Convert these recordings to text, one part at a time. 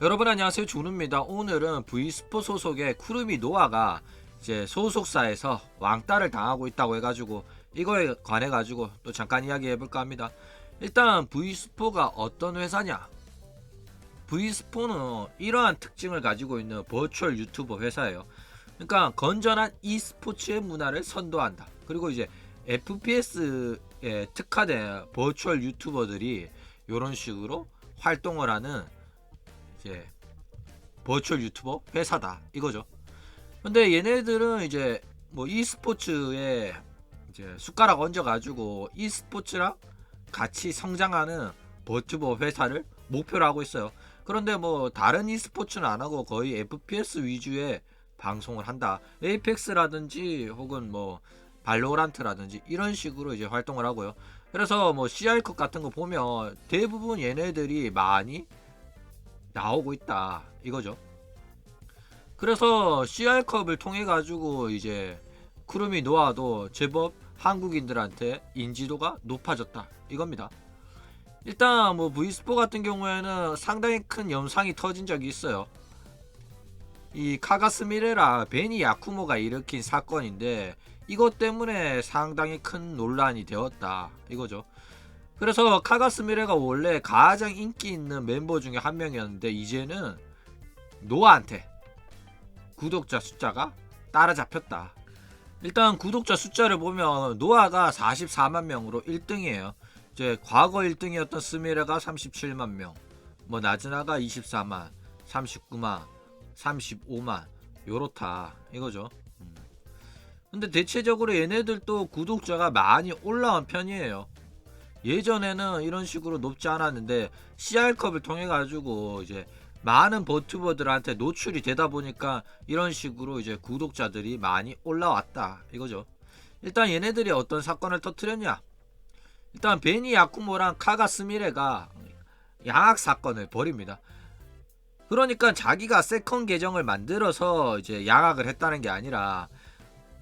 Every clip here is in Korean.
여러분 안녕하세요, 준우입니다. 오늘은 V스포 소속의 쿠르미 노아가 이제 소속사에서 왕따를 당하고 있다고 해가지고 이거에 관해 가지고 또 잠깐 이야기해볼까 합니다. 일단 V스포가 어떤 회사냐? V스포는 이러한 특징을 가지고 있는 버추얼 유튜버 회사예요. 그러니까 건전한 e스포츠의 문화를 선도한다. 그리고 이제 FPS에 특화된 버추얼 유튜버들이 이런 식으로 활동을 하는 이제 버추얼 유튜버 회사다 이거죠. 근데 얘네들은 이제 뭐 e스포츠에 이제 숟가락 얹어가지고 e스포츠랑 같이 성장하는 버튜버 회사를 목표로 하고 있어요. 그런데 뭐 다른 e스포츠는 안 하고 거의 FPS 위주의 방송을 한다. 에이펙스라든지 혹은 뭐 발로란트라든지 이런 식으로 이제 활동을 하고요. 그래서 뭐 CR컵 같은 거 보면 대부분 얘네들이 많이 나오고 있다 이거죠. 그래서 CR컵을 통해 가지고 이제 쿠르미 노아도 제법 한국인들한테 인지도가 높아졌다 이겁니다. 일단 뭐 V스포 같은 경우에는 상당히 큰 영상이 터진 적이 있어요. 이 카가스미레라 베니 야쿠모가 일으킨 사건인데 이것 때문에 상당히 큰 논란이 되었다 이거죠. 그래서 카가스미레가 원래 가장 인기 있는 멤버 중에 한 명이었는데 이제는 노아한테 구독자 숫자가 따라잡혔다. 일단 구독자 숫자를 보면 노아가 44만 명으로 1등이에요. 이제 과거 1등이었던 스미레가 37만 명, 뭐 나즈나가 24만, 39만, 35만 요렇다 이거죠. 근데 대체적으로 얘네들도 구독자가 많이 올라온 편이에요. 예전에는 이런 식으로 높지 않았는데 CR컵을 통해 가지고 이제 많은 버튜버들한테 노출이 되다 보니까 이런 식으로 이제 구독자들이 많이 올라왔다 이거죠. 일단 얘네들이 어떤 사건을 터뜨렸냐? 일단 베니 야쿠모랑 카가스미레가 양악 사건을 벌입니다. 그러니까 자기가 세컨 계정을 만들어서 이제 양악을 했다는 게 아니라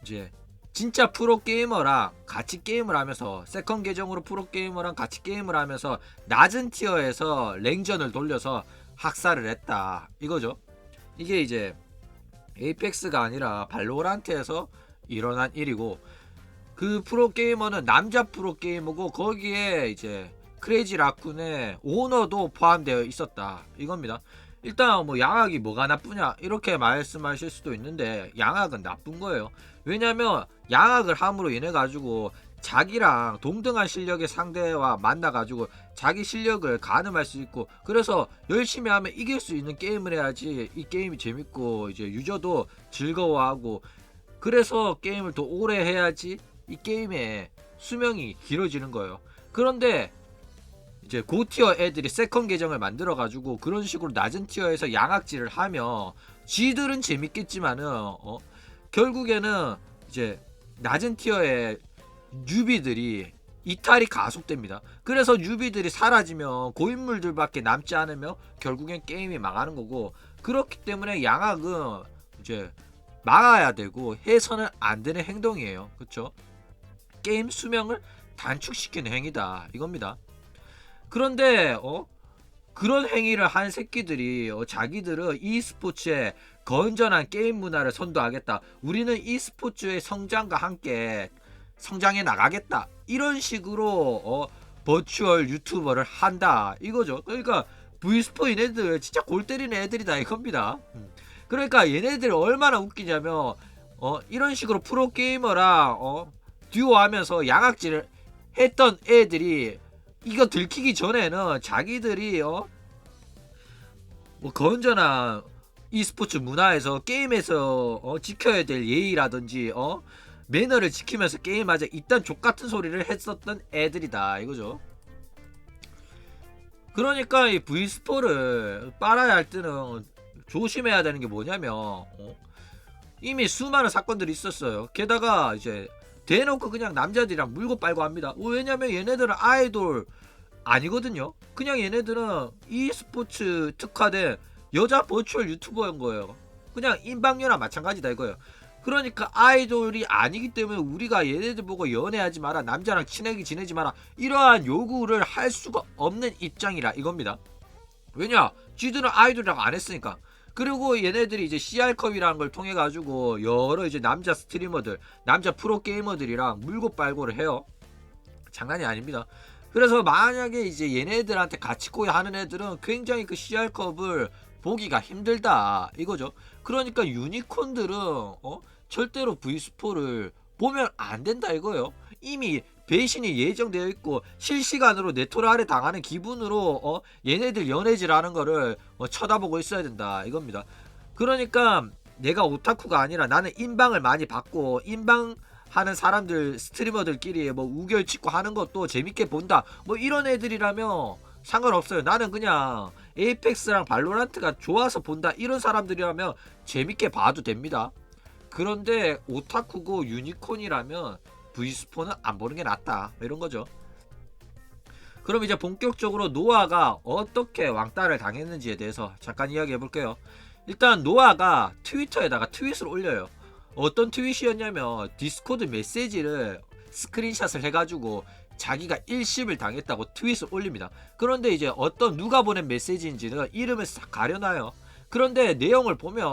이제 진짜 프로게이머랑 같이 게임을 하면서 세컨 계정으로 프로게이머랑 같이 게임을 하면서 낮은 티어에서 랭전을 돌려서 학살을 했다 이거죠. 이게 이제 에이펙스가 아니라 발로란트에서 일어난 일이고 그 프로게이머는 남자 프로게이머고 거기에 이제 크레이지 라쿤의 오너도 포함되어 있었다 이겁니다. 일단 뭐 양악이 뭐가 나쁘냐 이렇게 말씀하실 수도 있는데 양악은 나쁜 거예요. 왜냐면 양악을 함으로 인해 가지고 자기랑 동등한 실력의 상대와 만나 가지고 자기 실력을 가늠할 수 있고 그래서 열심히 하면 이길 수 있는 게임을 해야지 이 게임이 재밌고 이제 유저도 즐거워하고 그래서 게임을 더 오래 해야지 이 게임의 수명이 길어지는 거예요. 그런데 이제 고티어 애들이 세컨 계정을 만들어 가지고 그런 식으로 낮은 티어에서 양악질을 하며 지들은 재밌겠지만은 결국에는 이제 낮은 티어의 뉴비들이 이탈이 가속됩니다. 그래서 뉴비들이 사라지면 고인물들밖에 남지 않으며 결국엔 게임이 망하는 거고 그렇기 때문에 양악은 이제 막아야 되고 해서는 안 되는 행동이에요. 그렇죠? 게임 수명을 단축시키는 행위다 이겁니다. 그런데 그런 행위를 한 새끼들이 자기들은 e스포츠에 건전한 게임 문화를 선도하겠다. 우리는 e스포츠의 성장과 함께 성장해 나가겠다. 이런 식으로 버추얼 유튜버를 한다. 이거죠. 그러니까 V스포 얘네들 진짜 골 때리는 애들이다 이겁니다. 그러니까 얘네들이 얼마나 웃기냐면 이런 식으로 프로게이머랑 듀오하면서 양악질을 했던 애들이 이거 들키기 전에는 자기들이 뭐 건전한 e스포츠 문화에서 게임에서 지켜야 될 예의라든지 매너를 지키면서 게임하자 이딴 족같은 소리를 했었던 애들이다 이거죠. 그러니까 이 V스포를 빨아야 할 때는 조심해야 되는 게 뭐냐면 이미 수많은 사건들이 있었어요. 게다가 이제 대놓고 그냥 남자들이랑 물고 빨고 합니다. 왜냐면 얘네들은 아이돌 아니거든요. 그냥 얘네들은 e스포츠 특화된 여자 버추얼 유튜버인 거예요. 그냥 인방녀나 마찬가지다 이거예요. 그러니까 아이돌이 아니기 때문에 우리가 얘네들 보고 연애하지 마라, 남자랑 친하게 지내지 마라 이러한 요구를 할 수가 없는 입장이라 이겁니다. 왜냐? 쥐들은 아이돌이라고 안 했으니까. 그리고 얘네들이 이제 CR컵이라는 걸 통해 가지고 여러 이제 남자 스트리머들, 남자 프로 게이머들이랑 물고 빨고를 해요. 장난이 아닙니다. 그래서 만약에 이제 얘네들한테 같이 코이 하는 애들은 굉장히 그 CR컵을 보기가 힘들다 이거죠. 그러니까 유니콘들은 절대로 V4를 보면 안 된다 이거예요. 이미 배신이 예정되어 있고 실시간으로 네토라를 당하는 기분으로 얘네들 연애질하는 거를 쳐다보고 있어야 된다 이겁니다. 그러니까 내가 오타쿠가 아니라 나는 인방을 많이 받고 인방 하는 사람들 스트리머들끼리 뭐 우결 찍고 하는 것도 재밌게 본다 뭐 이런 애들이라면 상관없어요. 나는 그냥 에이펙스랑 발로란트가 좋아서 본다 이런 사람들이라면 재밌게 봐도 됩니다. 그런데 오타쿠고 유니콘이라면 V스포는 안 보는 게 낫다 이런 거죠. 그럼 이제 본격적으로 노아가 어떻게 왕따를 당했는지에 대해서 잠깐 이야기해 볼게요. 일단 노아가 트위터에다가 트윗을 올려요. 어떤 트윗이었냐면 디스코드 메시지를 스크린샷을 해가지고 자기가 일심을 당했다고 트윗을 올립니다. 그런데 이제 어떤 누가 보낸 메시지인지는 이름을 싹 가려놔요. 그런데 내용을 보면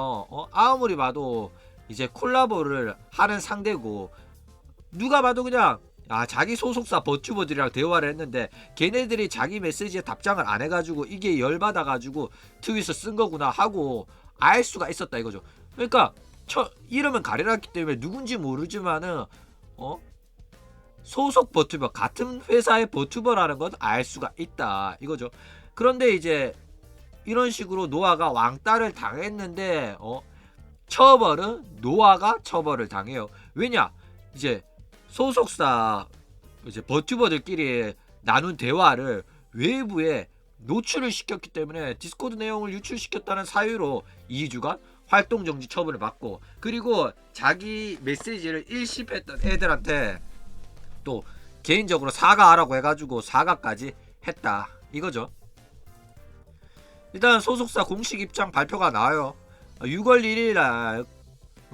아무리 봐도 이제 콜라보를 하는 상대고 누가 봐도 그냥 자기 소속사 버튜버들이랑 대화를 했는데 걔네들이 자기 메시지에 답장을 안 해가지고 이게 열받아가지고 트윗을 쓴 거구나 하고 알 수가 있었다 이거죠. 그러니까 이름은 가려놨기 때문에 누군지 모르지만은 소속 버튜버 같은 회사의 버튜버라는 건 알 수가 있다 이거죠. 그런데 이제 이런 식으로 노아가 왕따를 당했는데 처벌은 노아가 처벌을 당해요. 왜냐 이제 소속사 이제 버튜버들끼리 나눈 대화를 외부에 노출을 시켰기 때문에 디스코드 내용을 유출시켰다는 사유로 2주간 활동정지 처분을 받고 그리고 자기 메시지를 일십했던 애들한테 또 개인적으로 사과하라고 해가지고 사과까지 했다 이거죠. 일단 소속사 공식 입장 발표가 나와요. 6월 1일날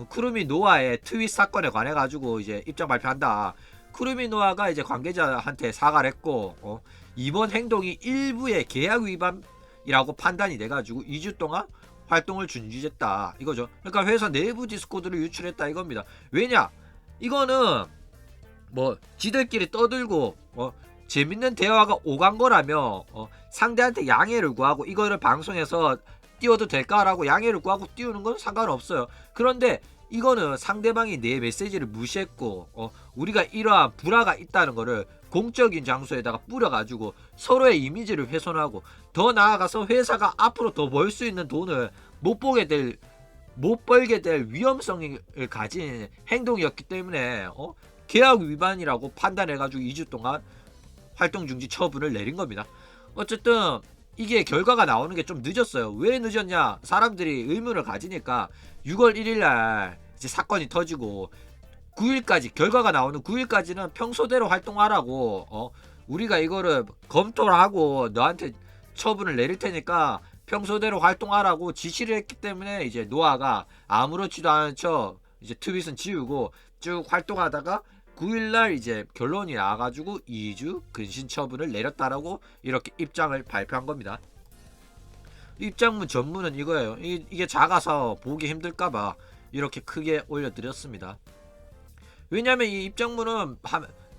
쿠루미 노아의 트윗 사건에 관해 가지고 이제 입장 발표한다. 쿠루미 노아가 이제 관계자한테 사과를 했고 이번 행동이 일부의 계약 위반이라고 판단이 돼가지고 2주 동안 활동을 중지했다 이거죠. 그러니까 회사 내부 디스코드를 유출했다 이겁니다. 왜냐 이거는 뭐 지들끼리 떠들고 재밌는 대화가 오간 거라며 상대한테 양해를 구하고 이거를 방송에서 띄워도 될까라고 양해를 구하고 띄우는 건 상관없어요. 그런데 이거는 상대방이 내 메시지를 무시했고 우리가 이러한 불화가 있다는 거를 공적인 장소에다가 뿌려가지고 서로의 이미지를 훼손하고 더 나아가서 회사가 앞으로 더 벌 수 있는 돈을 못 벌게 될 위험성을 가진 행동이었기 때문에 계약 위반이라고 판단해가지고 2주 동안 활동 중지 처분을 내린 겁니다. 어쨌든 이게 결과가 나오는 게 좀 늦었어요. 왜 늦었냐? 사람들이 의문을 가지니까 6월 1일날 이제 사건이 터지고 9일까지 결과가 나오는 9일까지는 평소대로 활동하라고 우리가 이거를 검토를 하고 너한테 처분을 내릴 테니까 평소대로 활동하라고 지시를 했기 때문에 이제 노아가 아무렇지도 않은 척 이제 트윗은 지우고 쭉 활동하다가 9일날 이제 결론이 나와가지고 2주 근신 처분을 내렸다라고 이렇게 입장을 발표한 겁니다. 입장문 전문은 이거예요. 이게 작아서 보기 힘들까봐 이렇게 크게 올려드렸습니다. 왜냐면 이 입장문은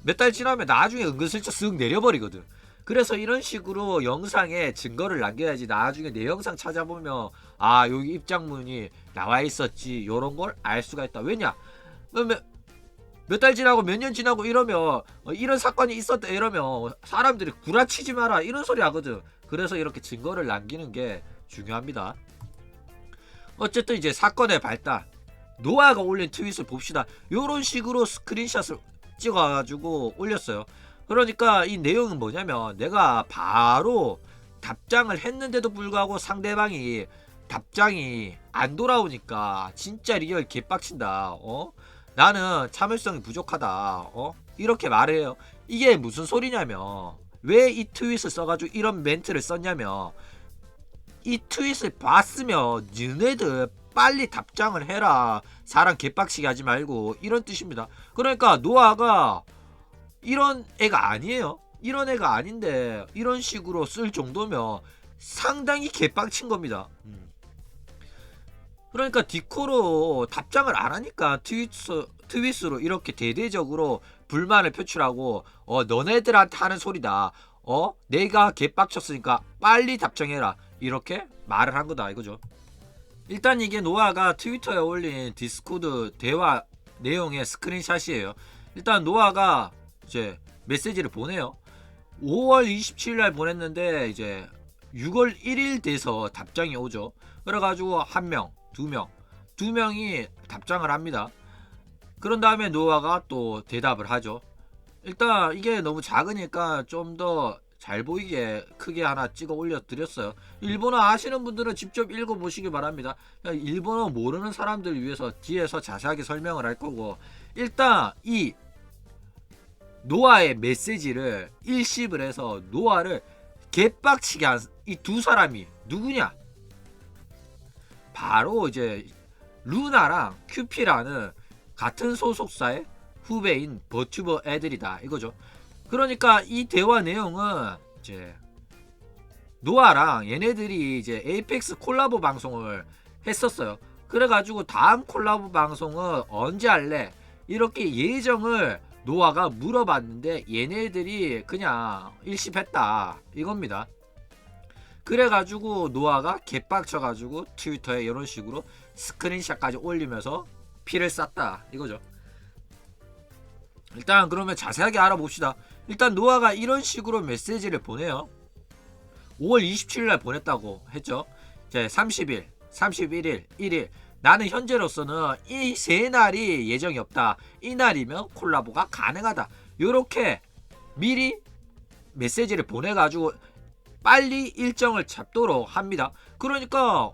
몇 달 지나면 나중에 은근슬쩍 쓱 내려버리거든. 그래서 이런 식으로 영상에 증거를 남겨야지 나중에 내 영상 찾아보면 여기 입장문이 나와 있었지 요런 걸 알 수가 있다. 왜냐? 몇 달 지나고 몇 년 지나고 이러면 이런 사건이 있었다 이러면 사람들이 구라치지 마라 이런 소리 하거든. 그래서 이렇게 증거를 남기는 게 중요합니다. 어쨌든 이제 사건의 발달 노아가 올린 트윗을 봅시다. 요런 식으로 스크린샷을 찍어가지고 올렸어요. 그러니까 이 내용은 뭐냐면 내가 바로 답장을 했는데도 불구하고 상대방이 답장이 안 돌아오니까 진짜 리얼 개빡친다. 나는 참을성이 부족하다. 이렇게 말해요. 이게 무슨 소리냐면 왜 이 트윗을 써가지고 이런 멘트를 썼냐면 이 트윗을 봤으면 너네들 빨리 답장을 해라. 사람 개빡치게 하지 말고 이런 뜻입니다. 그러니까 노아가 이런 애가 아니에요. 이런 애가 아닌데 이런 식으로 쓸 정도면 상당히 개빡친 겁니다. 그러니까 디코로 답장을 안 하니까 트윗으로 이렇게 대대적으로 불만을 표출하고 너네들한테 하는 소리다. 내가 개빡쳤으니까 빨리 답장해라. 이렇게 말을 한 거다 이거죠. 일단 이게 노아가 트위터에 올린 디스코드 대화 내용의 스크린샷이에요. 일단 노아가 이제 메시지를 보내요. 5월 27일 날 보냈는데 이제 6월 1일 돼서 답장이 오죠. 그래가지고 한 명, 두 명이 답장을 합니다. 그런 다음에 노아가 또 대답을 하죠. 일단 이게 너무 작으니까 좀 더 잘 보이게 크게 하나 찍어 올려 드렸어요. 일본어 아시는 분들은 직접 읽어 보시기 바랍니다. 일본어 모르는 사람들 위해서 뒤에서 자세하게 설명을 할 거고, 일단 이 노아의 메시지를 일십을 해서 노아를 개빡치게 한 이 두 사람이 누구냐? 바로 이제 루나랑 큐피라는 같은 소속사의 후배인 버튜버 애들이다 이거죠. 그러니까 이 대화 내용은 이제 노아랑 얘네들이 이제 에이펙스 콜라보 방송을 했었어요. 그래가지고 다음 콜라보 방송은 언제 할래? 이렇게 예정을 노아가 물어봤는데 얘네들이 그냥 일십했다 이겁니다. 그래가지고 노아가 개빡쳐가지고 트위터에 이런 식으로 스크린샷까지 올리면서 피를 쌌다 이거죠. 일단 그러면 자세하게 알아봅시다. 일단 노아가 이런 식으로 메시지를 보내요. 5월 27일 날 보냈다고 했죠. 이제 30일, 31일, 1일. 나는 현재로서는 이 세 날이 예정이 없다. 이 날이면 콜라보가 가능하다. 요렇게 미리 메시지를 보내가지고 빨리 일정을 잡도록 합니다. 그러니까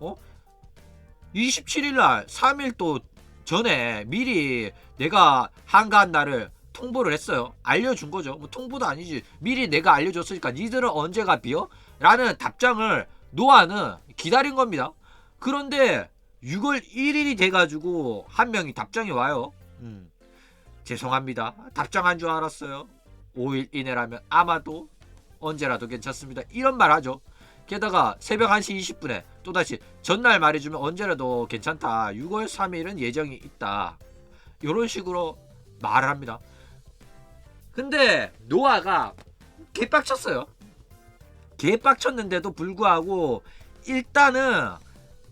27일 날 3일 또 전에 미리 내가 한가한 날을 통보를 했어요. 알려준 거죠. 뭐 통보도 아니지. 미리 내가 알려줬으니까 니들은 언제가 비어? 라는 답장을 노아는 기다린 겁니다. 그런데 6월 1일이 돼가지고 한 명이 답장이 와요. 죄송합니다. 답장한 줄 알았어요. 5일 이내라면 아마도 언제라도 괜찮습니다. 이런 말 하죠. 게다가 새벽 1시 20분에 또다시 전날 말해주면 언제라도 괜찮다. 6월 3일은 예정이 있다. 이런 식으로 말을 합니다. 근데 노아가 개빡쳤어요. 개빡쳤는데도 불구하고 일단은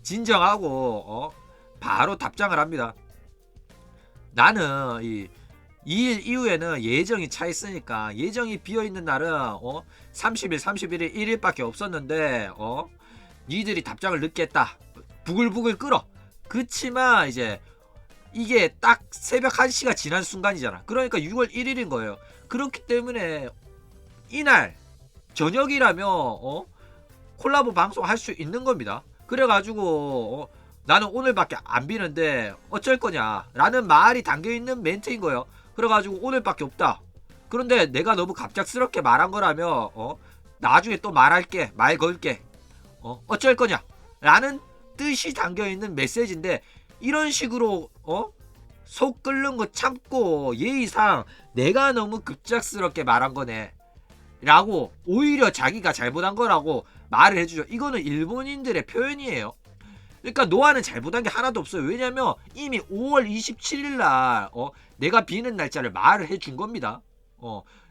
진정하고 바로 답장을 합니다. 나는 이 2일 이후에는 예정이 차 있으니까 예정이 비어있는 날은 30일, 31일, 1일밖에 없었는데 니들이 답장을 늦게 했다. 부글부글 끓어. 그치만 이제 이게 딱 새벽 1시가 지난 순간이잖아. 그러니까 6월 1일인 거예요. 그렇기 때문에 이날 저녁이라면 콜라보 방송 할 수 있는 겁니다. 그래가지고 나는 오늘밖에 안 비는데 어쩔 거냐 라는 말이 담겨있는 멘트인 거예요. 그래가지고 오늘밖에 없다. 그런데 내가 너무 갑작스럽게 말한 거라면 나중에 또 말할게, 말 걸게, 어쩔 거냐 라는 뜻이 담겨있는 메시지인데, 이런 식으로 속 끓는 거 참고 예의상 내가 너무 급작스럽게 말한 거네 라고 오히려 자기가 잘못한 거라고 말을 해주죠. 이거는 일본인들의 표현이에요. 그러니까 노아는 잘못한 게 하나도 없어요. 왜냐면 이미 5월 27일 날 내가 비는 날짜를 말을 해준 겁니다.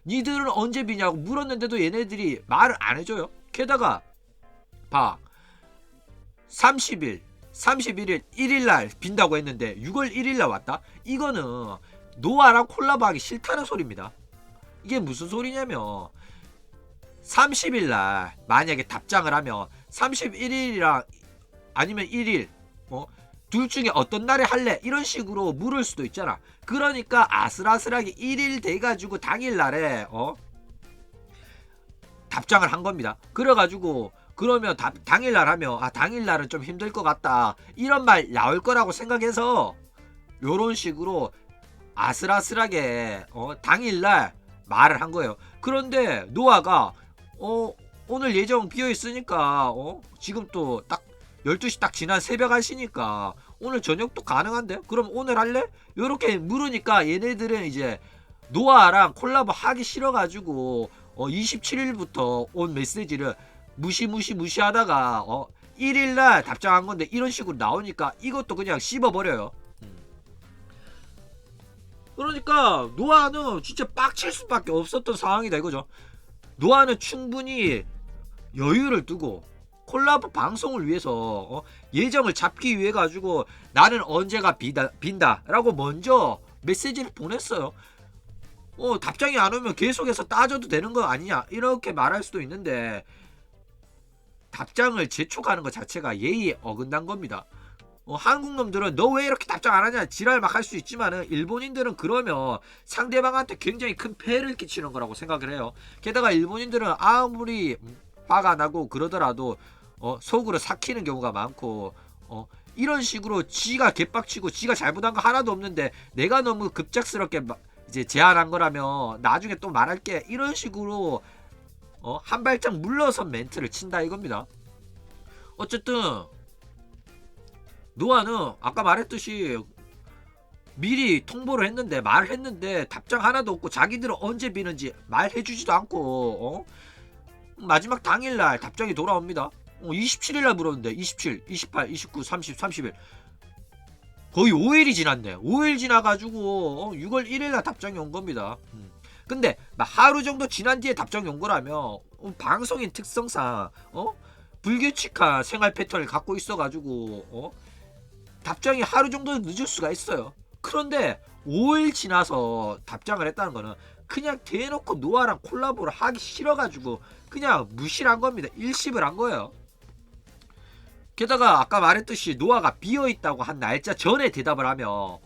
니들은 언제 비냐고 물었는데도 얘네들이 말을 안 해줘요. 게다가 봐, 30일, 31일, 1일날 빈다고 했는데 6월 1일날 왔다? 이거는 노아랑 콜라보하기 싫다는 소리입니다. 이게 무슨 소리냐면 30일날 만약에 답장을 하면 31일이랑 아니면 1일 둘 중에 어떤 날에 할래? 이런 식으로 물을 수도 있잖아. 그러니까 아슬아슬하게 1일 돼가지고 당일날에 답장을 한 겁니다. 그래가지고 그러면 당일날 하면 당일날은 좀 힘들 것 같다 이런 말 나올 거라고 생각해서 요런 식으로 아슬아슬하게 당일날 말을 한 거예요. 그런데 노아가 오늘 예정 비어있으니까 지금 또 딱 12시 딱 지난 새벽 1시니까 오늘 저녁도 가능한데? 그럼 오늘 할래? 요렇게 물으니까 얘네들은 이제 노아랑 콜라보 하기 싫어가지고 27일부터 온 메시지를 무시하다가 1일날 답장한 건데 이런 식으로 나오니까 이것도 그냥 씹어버려요. 그러니까 노아는 진짜 빡칠 수밖에 없었던 상황이다 이거죠. 노아는 충분히 여유를 두고 콜라보 방송을 위해서 예정을 잡기 위해 가지고 나는 언제가 빈다 라고 먼저 메시지를 보냈어요. 답장이 안 오면 계속해서 따져도 되는 거 아니냐 이렇게 말할 수도 있는데, 답장을 재촉하는 것 자체가 예의에 어긋난 겁니다. 한국 놈들은 너 왜 이렇게 답장 안 하냐 지랄 막 할 수 있지만은, 일본인들은 그러면 상대방한테 굉장히 큰 폐해를 끼치는 거라고 생각을 해요. 게다가 일본인들은 아무리 화가 나고 그러더라도 속으로 삭히는 경우가 많고, 이런 식으로 지가 개빡치고 지가 잘못한 거 하나도 없는데 내가 너무 급작스럽게 이제 제안한 거라면 나중에 또 말할게 이런 식으로 한 발짝 물러선 멘트를 친다 이겁니다. 어쨌든 노아는 아까 말했듯이 미리 통보를 했는데 말을 했는데 답장 하나도 없고 자기들은 언제 비는지 말해주지도 않고 마지막 당일날 답장이 돌아옵니다. 27일날 물었는데 27, 28, 29, 30, 30일 거의 5일이 지났네. 5일 지나가지고 6월 1일날 답장이 온 겁니다. 근데 하루 정도 지난 뒤에 답장이 온 거라면 방송인 특성상 불규칙한 생활 패턴을 갖고 있어가지고 답장이 하루 정도 늦을 수가 있어요. 그런데 5일 지나서 답장을 했다는 거는 그냥 대놓고 노아랑 콜라보를 하기 싫어가지고 그냥 무시를 한 겁니다. 일십을 한 거예요. 게다가 아까 말했듯이 노아가 비어있다고 한 날짜 전에 대답을 하면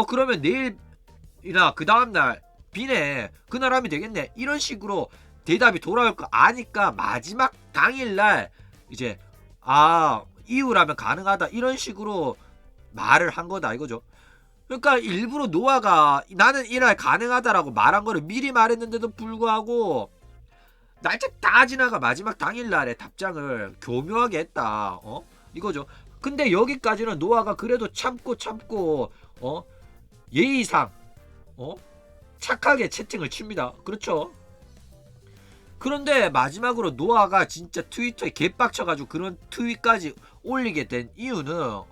그러면 내일이나 그 다음날 비네 그날 하면 되겠네 이런 식으로 대답이 돌아올 거 아니까 마지막 당일날 이제 이유라면 가능하다 이런 식으로 말을 한 거다 이거죠. 그러니까 일부러 노아가 나는 이날 가능하다라고 말한 거를 미리 말했는데도 불구하고 날짜 다 지나가 마지막 당일날에 답장을 교묘하게 했다 이거죠. 근데 여기까지는 노아가 그래도 참고 예의상 착하게 채팅을 칩니다. 그렇죠. 그런데 마지막으로 노아가 진짜 트위터에 개빡쳐가지고 그런 트윗까지 올리게 된 이유는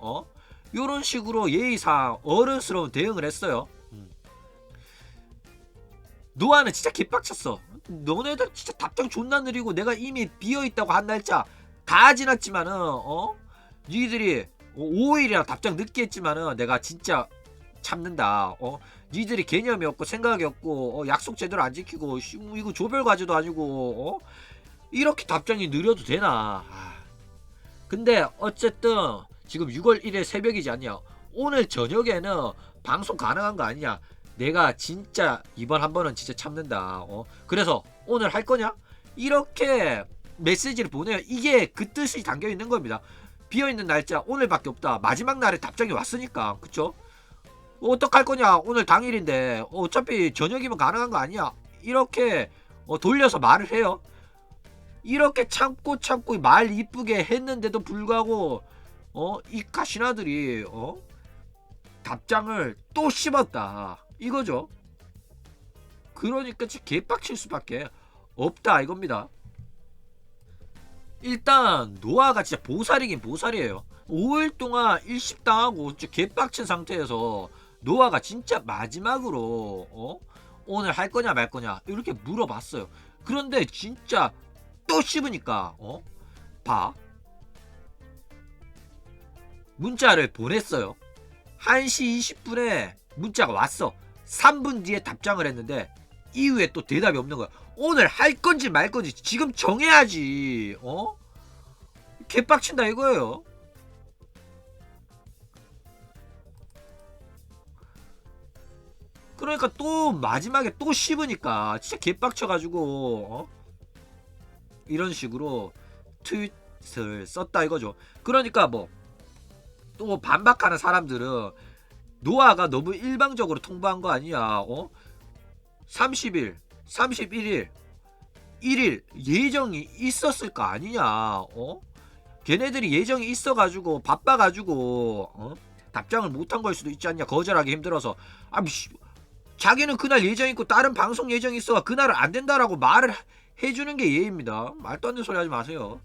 요런 식으로 예의상 어른스러운 대응을 했어요. 노아는 진짜 개빡쳤어. 너네들 진짜 답장 존나 느리고 내가 이미 비어있다고 한 날짜 다 지났지만은 니들이 5일이나 답장 늦게 했지만은 내가 진짜 참는다. 니들이 개념이 없고 생각이 없고 약속 제대로 안 지키고 이거 조별 과제도 아니고 이렇게 답장이 느려도 되나. 근데 어쨌든 지금 6월 1일 새벽이지 않냐. 오늘 저녁에는 방송 가능한 거 아니냐. 내가 진짜 이번 한 번은 진짜 참는다. 그래서 오늘 할 거냐? 이렇게 메시지를 보내요. 이게 그 뜻이 담겨 있는 겁니다. 비어있는 날짜 오늘밖에 없다. 마지막 날에 답장이 왔으니까. 그쵸? 어떡할 거냐? 오늘 당일인데 어차피 저녁이면 가능한 거 아니야. 이렇게 돌려서 말을 해요. 이렇게 참고 말 이쁘게 했는데도 불구하고 이 가시나들이 답장을 또 씹었다 이거죠. 그러니까 진짜 개빡칠 수밖에 없다 이겁니다. 일단 노아가 진짜 보살이긴 보살이에요. 5일 동안 일십당하고 진짜 개빡친 상태에서 노아가 진짜 마지막으로 오늘 할 거냐 말 거냐 이렇게 물어봤어요. 그런데 진짜 또 씹으니까 봐. 문자를 보냈어요. 1시 20분에 문자가 왔어. 3분 뒤에 답장을 했는데 이후에 또 대답이 없는 거야. 오늘 할 건지 말 건지 지금 정해야지. 개빡친다 이거예요. 그러니까 또 마지막에 또 씹으니까 진짜 개빡쳐가지고 이런 식으로 트윗을 썼다 이거죠. 그러니까 뭐 또 반박하는 사람들은 노아가 너무 일방적으로 통보한 거 아니야. 30일, 31일, 1일 예정이 있었을 거 아니냐. 걔네들이 예정이 있어가지고 바빠가지고 답장을 못한 걸 수도 있지 않냐. 거절하기 힘들어서. 자기는 그날 예정 있고 다른 방송 예정이 있어 그날은 안 된다라고 말을 해주는 게 예의입니다. 말도 안 되는 소리 하지 마세요.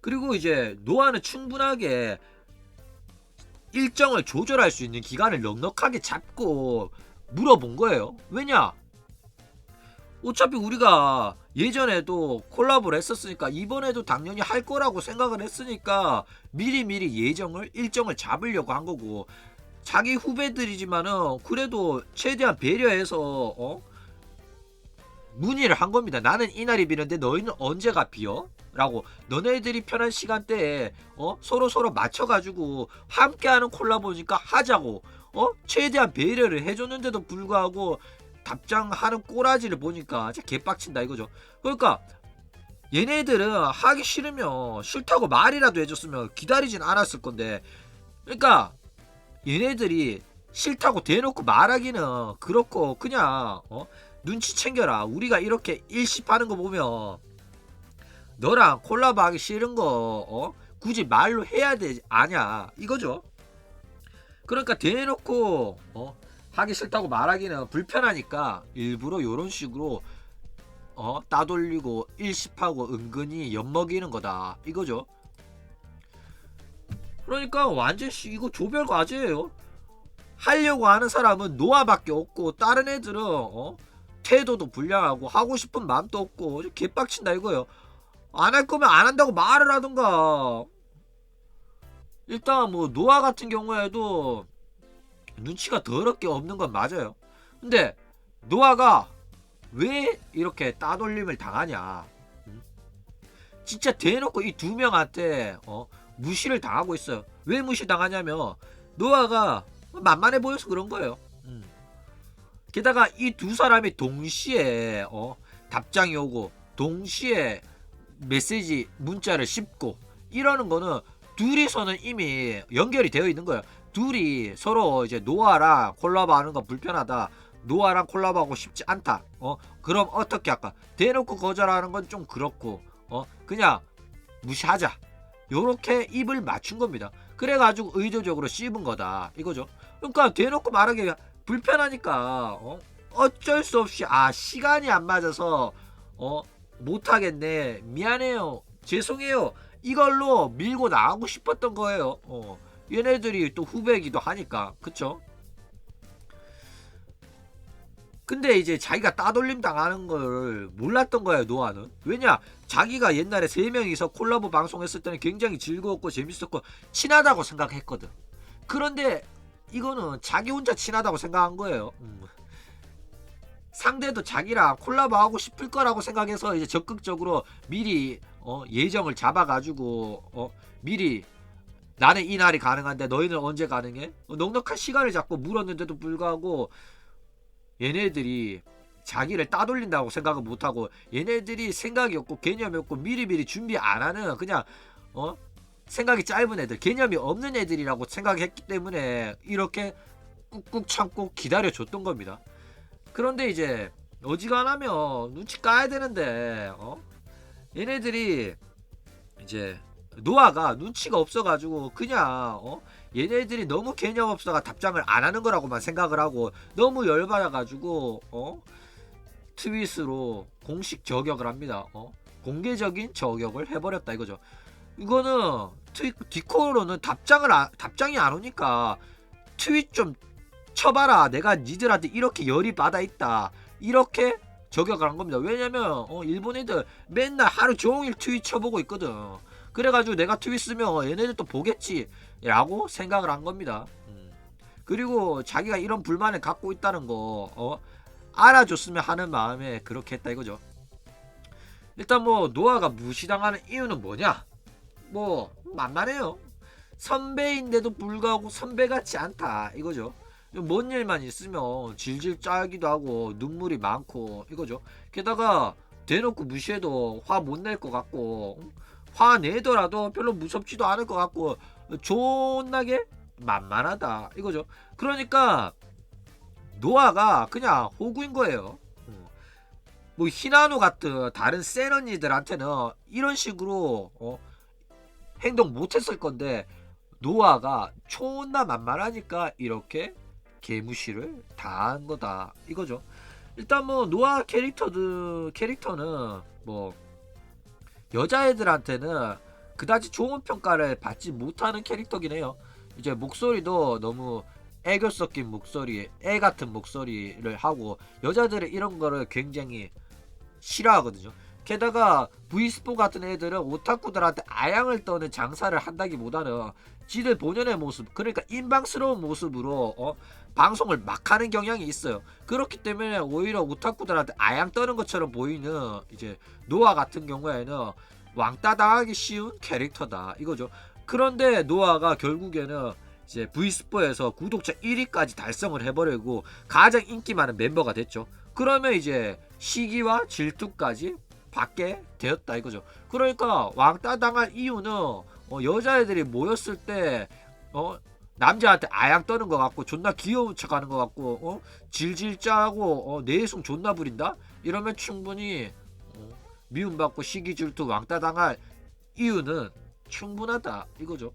그리고 이제 노아는 충분하게 일정을 조절할 수 있는 기간을 넉넉하게 잡고 물어본 거예요. 왜냐? 어차피 우리가 예전에도 콜라보를 했었으니까 이번에도 당연히 할 거라고 생각을 했으니까 미리미리 일정을 잡으려고 한 거고, 자기 후배들이지만은 그래도 최대한 배려해서 문의를 한 겁니다. 나는 이날이 비는데 너희는 언제가 비어? 라고 너네들이 편한 시간대에 서로 맞춰가지고 함께하는 콜라보니까 하자고 최대한 배려를 해줬는데도 불구하고 답장하는 꼬라지를 보니까 진짜 개빡친다 이거죠. 그러니까 얘네들은 하기 싫으면 싫다고 말이라도 해줬으면 기다리진 않았을 건데, 그러니까 얘네들이 싫다고 대놓고 말하기는 그렇고 그냥 눈치 챙겨라. 우리가 이렇게 일십하는 거 보면 너랑 콜라보 하기 싫은 거 굳이 말로 해야 되지 아냐 이거죠. 그러니까 대놓고 하기 싫다고 말하기는 불편하니까 일부러 요런 식으로 따돌리고 일십하고 은근히 엿먹이는 거다 이거죠. 그러니까 완전 이거 조별 과제예요. 하려고 하는 사람은 노아밖에 없고 다른 애들은 태도도 불량하고 하고 싶은 마음도 없고 개빡친다 이거예요. 안 할 거면 안 한다고 말을 하던가. 일단 뭐 노아 같은 경우에도 눈치가 더럽게 없는 건 맞아요. 근데 노아가 왜 이렇게 따돌림을 당하냐? 진짜 대놓고 이 두 명한테 무시를 당하고 있어요. 왜 무시 당하냐면 노아가 만만해 보여서 그런 거예요. 게다가 이 두 사람이 동시에 답장이 오고 동시에 메시지 문자를 씹고 이러는 거는 둘이서는 이미 연결이 되어 있는 거예요. 둘이 서로 이제 노아랑 콜라보 하는 거 불편하다, 노아랑 콜라보 하고 싶지 않다, 그럼 어떻게 할까, 대놓고 거절하는 건 좀 그렇고 그냥 무시하자, 요렇게 입을 맞춘 겁니다. 그래가지고 의도적으로 씹은 거다 이거죠. 그러니까 대놓고 말하기 불편하니까 어쩔 수 없이 시간이 안 맞아서 못하겠네, 미안해요, 죄송해요, 이걸로 밀고 나가고 싶었던 거예요. 얘네들이 또 후배이기도 하니까 그쵸. 근데 이제 자기가 따돌림 당하는 걸 몰랐던 거예요 노아는. 왜냐, 자기가 옛날에 3명이서 콜라보 방송했을 때는 굉장히 즐거웠고 재밌었고 친하다고 생각했거든. 그런데 이거는 자기 혼자 친하다고 생각한 거예요. 상대도 자기랑 콜라보하고 싶을 거라고 생각해서 이제 적극적으로 미리 예정을 잡아가지고 미리 나는 이 날이 가능한데 너희는 언제 가능해? 넉넉한 시간을 잡고 물었는데도 불구하고 얘네들이 자기를 따돌린다고 생각을 못하고, 얘네들이 생각이 없고 개념이 없고 미리미리 준비 안 하는 그냥 생각이 짧은 애들, 개념이 없는 애들이라고 생각했기 때문에 이렇게 꾹꾹 참고 기다려줬던 겁니다. 그런데 이제 어지간하면 눈치 까야 되는데 얘네들이 이제 노아가 눈치가 없어가지고 그냥 얘네들이 너무 개념 없어가 답장을 안 하는 거라고만 생각을 하고 너무 열받아가지고 트윗으로 공식 저격을 합니다. 공개적인 저격을 해버렸다 이거죠. 이거는 디코로는 답장이 안 오니까 트윗 좀 쳐봐라, 내가 니들한테 이렇게 열이 받아 있다, 이렇게 저격을 한 겁니다. 왜냐면 일본 애들 맨날 하루 종일 트윗 쳐보고 있거든. 그래가지고 내가 트윗 쓰면 얘네들 또 보겠지 라고 생각을 한 겁니다. 그리고 자기가 이런 불만을 갖고 있다는 거 알아줬으면 하는 마음에 그렇게 했다 이거죠. 일단 뭐 노아가 무시당하는 이유는 뭐냐, 뭐 만만해요. 선배인데도 불구하고 선배 같지 않다 이거죠. 뭔 일만 있으면 질질 짜기도 하고 눈물이 많고 이거죠. 게다가 대놓고 무시해도 화 못 낼 것 같고 화 내더라도 별로 무섭지도 않을 것 같고 존나게 만만하다 이거죠. 그러니까 노아가 그냥 호구인 거예요. 뭐 히나노 같은 다른 센 언니들한테는 이런 식으로 행동 못했을 건데 노아가 존나 만만하니까 이렇게 개무시를 당한 거다 이거죠. 일단 뭐 노아 캐릭터는 뭐 여자애들한테는 그다지 좋은 평가를 받지 못하는 캐릭터긴 해요. 이제 목소리도 너무 애교 섞인 목소리, 애 같은 목소리를 하고 여자들은 이런 거를 굉장히 싫어하거든요. 게다가 브이스포 같은 애들은 오타쿠들한테 아양을 떠는 장사를 한다기보다는 지들 본연의 모습, 그러니까 인방스러운 모습으로 방송을 막 하는 경향이 있어요. 그렇기 때문에 오히려 오타쿠들한테 아양 떠는 것처럼 보이는 이제 노아 같은 경우에는 왕따 당하기 쉬운 캐릭터다 이거죠. 그런데 노아가 결국에는 이제 브이스포에서 구독자 1위까지 달성을 해버리고 가장 인기 많은 멤버가 됐죠. 그러면 이제 시기와 질투까지 받게 되었다 이거죠. 그러니까 왕따 당할 이유는 여자애들이 모였을 때 남자한테 아양 떠는 것 같고 존나 귀여운 척하는 것 같고 질질 짜고 내숭 존나 부린다 이러면 충분히 미움받고 시기 질투 왕따 당할 이유는 충분하다 이거죠.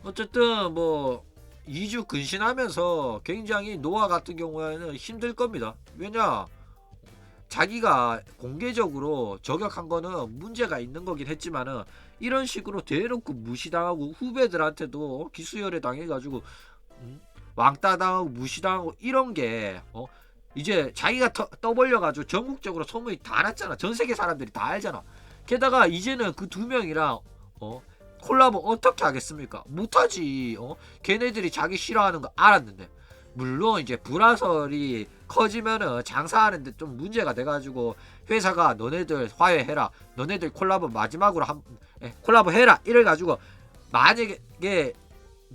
어쨌든 뭐 2주 근신하면서 굉장히 노아 같은 경우에는 힘들 겁니다. 왜냐 자기가 공개적으로 저격한 거는 문제가 있는 거긴 했지만은 이런 식으로 대놓고 무시당하고 후배들한테도 기수열애 당해가지고 왕따 당하고 무시당하고 이런 게 이제 자기가 떠벌려가지고 전국적으로 소문이 다 났잖아. 전 세계 사람들이 다 알잖아. 게다가 이제는 그 두 명이랑 콜라보 어떻게 하겠습니까? 못하지. 걔네들이 자기 싫어하는 거 알았는데. 물론 이제 불화설이 커지면은 장사하는데 좀 문제가 돼가지고 회사가 너네들 화해해라, 너네들 콜라보 마지막으로 콜라보 해라 이래가지고 만약에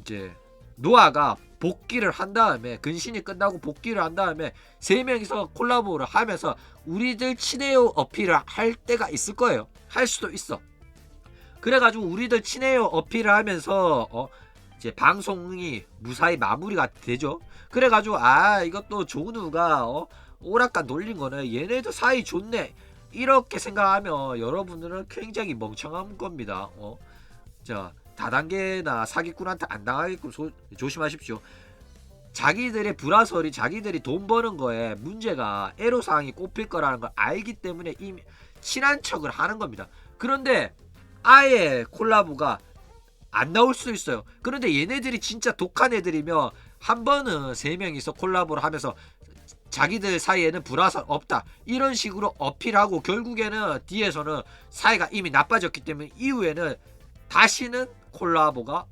이제 노아가 복귀를 한 다음에 근신이 끝나고 복귀를 한 다음에 세 명이서 콜라보를 하면서 우리들 친해요 어필을 할 때가 있을 거예요. 할 수도 있어. 그래가지고 우리들 친해요 어필을 하면서 이제 방송이 무사히 마무리가 되죠. 그래가지고 이것도 조누가 오락가 놀린 거네, 얘네도 사이 좋네 이렇게 생각하면 여러분들은 굉장히 멍청한 겁니다. 자 다단계나 사기꾼한테 안 당하게끔 조심하십시오. 자기들의 불화설이 자기들이 돈 버는 거에 문제가 애로사항이 꼽힐 거라는 걸 알기 때문에 이미 친한 척을 하는 겁니다. 그런데 아예 콜라보가 안 나올 수도 있어요. 그런데 얘네들이 진짜 독한 애들이면 한 번은 세 명이서 콜라보를 하면서 자기들 사이에는 불화설 없다 이런 식으로 어필하고 결국에는 뒤에서는 사이가 이미 나빠졌기 때문에 이후에는 다시는 콜라보가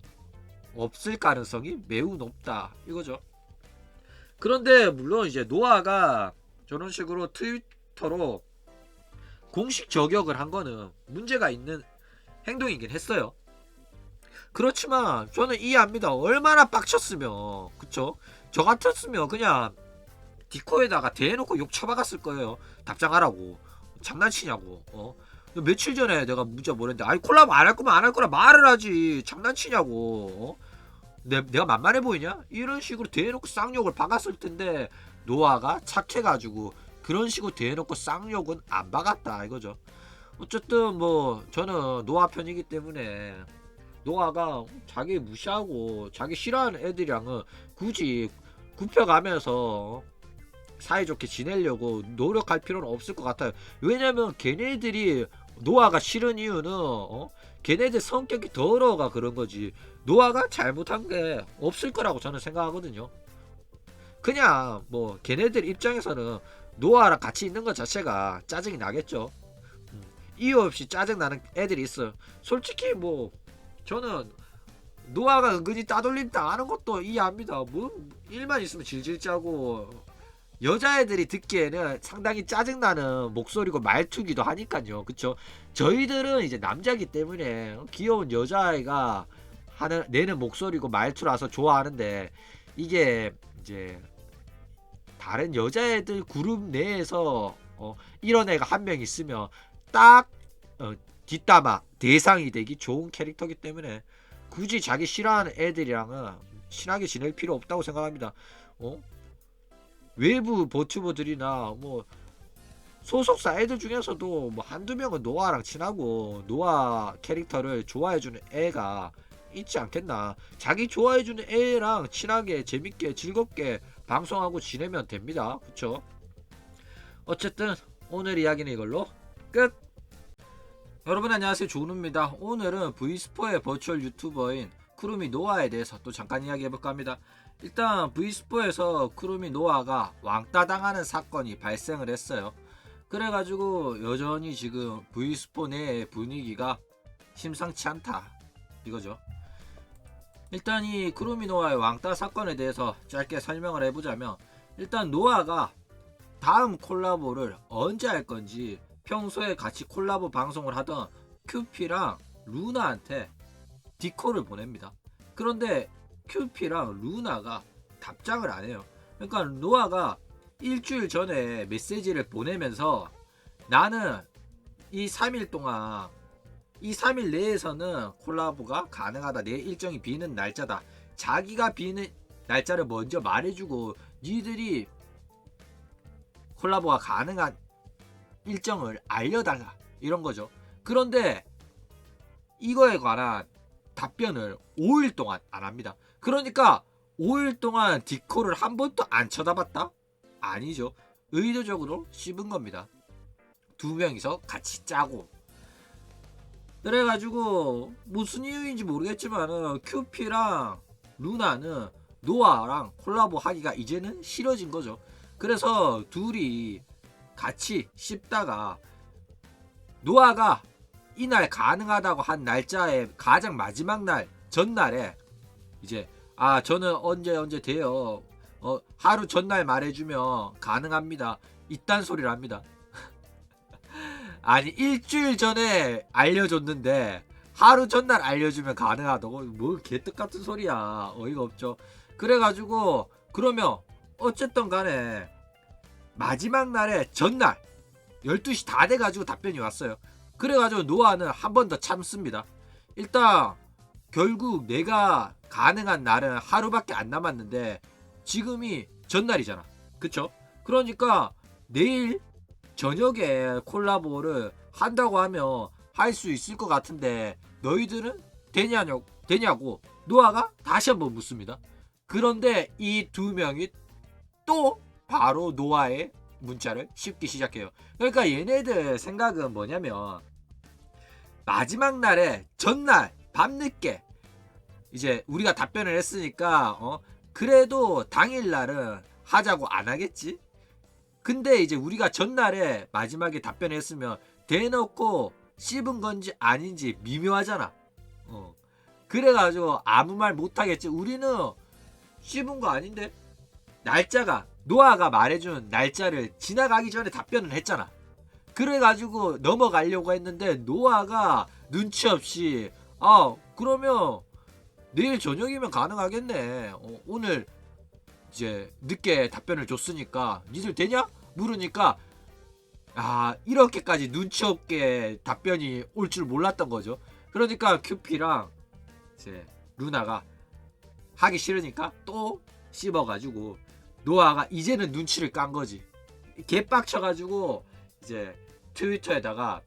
없을 가능성이 매우 높다 이거죠. 그런데 물론 이제 노아가 저런 식으로 트위터로 공식 저격을 한 거는 문제가 있는 행동이긴 했어요. 그렇지만 저는 이해합니다. 얼마나 빡쳤으면, 그쵸? 저 같았으면 그냥 디코에다가 대놓고 욕 쳐박았을 거예요. 답장하라고. 장난치냐고. 며칠 전에 내가 문자 보냈는데 아이 콜라보 안 할 거면 안 할 거라 말을 하지 장난치냐고. 내가 만만해 보이냐? 이런 식으로 대놓고 쌍욕을 박았을 텐데 노아가 착해가지고 그런 식으로 대놓고 쌍욕은 안 박았다 이거죠. 어쨌든 뭐 저는 노아 편이기 때문에 노아가 자기 무시하고 자기 싫어하는 애들이랑은 굳이 굽혀가면서 사이좋게 지내려고 노력할 필요는 없을 것 같아요. 왜냐면 걔네들이 노아가 싫은 이유는 걔네들 성격이 더러워가 그런 거지 노아가 잘못한 게 없을 거라고 저는 생각하거든요. 그냥 뭐 걔네들 입장에서는 노아랑 같이 있는 것 자체가 짜증이 나겠죠. 이유 없이 짜증나는 애들이 있어요. 솔직히 뭐 저는 노아가 은근히 따돌림 당하는 것도 이해합니다. 뭐 일만 있으면 질질 짜고 여자애들이 듣기에는 상당히 짜증나는 목소리고 말투기도 하니까요. 그쵸? 저희들은 이제 남자기 때문에 귀여운 여자아이가 내는 목소리고 말투라서 좋아하는데 이게 이제 다른 여자애들 그룹 내에서 이런 애가 한 명 있으면 딱 뒷담화 대상이 되기 좋은 캐릭터기 때문에 굳이 자기 싫어하는 애들이랑은 친하게 지낼 필요 없다고 생각합니다. 외부 버튜버들이나 뭐 소속사 애들 중에서도 뭐 한두 명은 노아랑 친하고 노아 캐릭터를 좋아해주는 애가 있지 않겠나. 자기 좋아해주는 애랑 친하게 재밌게 즐겁게 방송하고 지내면 됩니다. 그쵸? 어쨌든 오늘 이야기는 이걸로 끝. 여러분 안녕하세요, 조우입니다. 오늘은 V4의 버추얼 유튜버인 쿠루미 노아에 대해서 또 잠깐 이야기해볼까 합니다. 일단 V4에서 쿠루미 노아가 왕따 당하는 사건이 발생을 했어요. 그래가지고 여전히 지금 V4 내의 분위기가 심상치 않다 이거죠. 일단 이 쿠루미 노아의 왕따 사건에 대해서 짧게 설명을 해보자면, 일단 노아가 다음 콜라보를 언제 할 건지 평소에 같이 콜라보 방송을 하던 큐피랑 루나한테 디코를 보냅니다. 그런데 큐피랑 루나가 답장을 안 해요. 그러니까 노아가 일주일 전에 메시지를 보내면서 나는 이 3일 동안 이 3일 내에서는 콜라보가 가능하다. 내 일정이 비는 날짜다. 자기가 비는 날짜를 먼저 말해주고 니들이 콜라보가 가능한 일정을 알려달라 이런 거죠. 그런데 이거에 관한 답변을 5일 동안 안 합니다. 그러니까 5일 동안 디코를 한 번도 안 쳐다봤다? 아니죠. 의도적으로 씹은 겁니다. 두 명이서 같이 짜고. 그래가지고 무슨 이유인지 모르겠지만 큐피랑 루나는 노아랑 콜라보 하기가 이제는 싫어진 거죠. 그래서 둘이 같이 씹다가 노아가 이날 가능하다고 한 날짜의 가장 마지막 날 전날에 이제 저는 언제 돼요. 하루 전날 말해주면 가능합니다. 이딴 소리를 합니다. 아니 일주일 전에 알려줬는데 하루 전날 알려주면 가능하다고? 뭐 개떡같은 소리야. 어이가 없죠. 그래가지고 그러면 어쨌든 간에 마지막 날에 전날 12시 다 돼가지고 답변이 왔어요. 그래가지고 노아는 한 번 더 참습니다. 일단 결국 내가 가능한 날은 하루밖에 안 남았는데 지금이 전날이잖아. 그쵸? 그러니까 내일 저녁에 콜라보를 한다고 하면 할 수 있을 것 같은데 너희들은 되냐고 노아가 다시 한번 묻습니다. 그런데 이 두 명이 또 바로 노아의 문자를 씹기 시작해요. 그러니까 얘네들 생각은 뭐냐면 마지막 날에 전날 밤늦게 이제 우리가 답변을 했으니까 그래도 당일날은 하자고 안 하겠지. 근데 이제 우리가 전날에 마지막에 답변을 했으면 대놓고 씹은 건지 아닌지 미묘하잖아. 그래가지고 아무 말 못하겠지. 우리는 씹은 거 아닌데 날짜가 노아가 말해준 날짜를 지나가기 전에 답변을 했잖아. 그래가지고 넘어가려고 했는데 노아가 눈치 없이 그러면 내일 저녁이면 가능하겠네. 오늘 이제 늦게 답변을 줬으니까 니들 되냐? 물으니까 이렇게까지 눈치 없게 답변이 올 줄 몰랐던 거죠. 그러니까 큐피랑 이제 루나가 하기 싫으니까 또 씹어가지고 노아가 이제는 눈치를 깐 거지. 개빡쳐가지고 이제 트위터에다가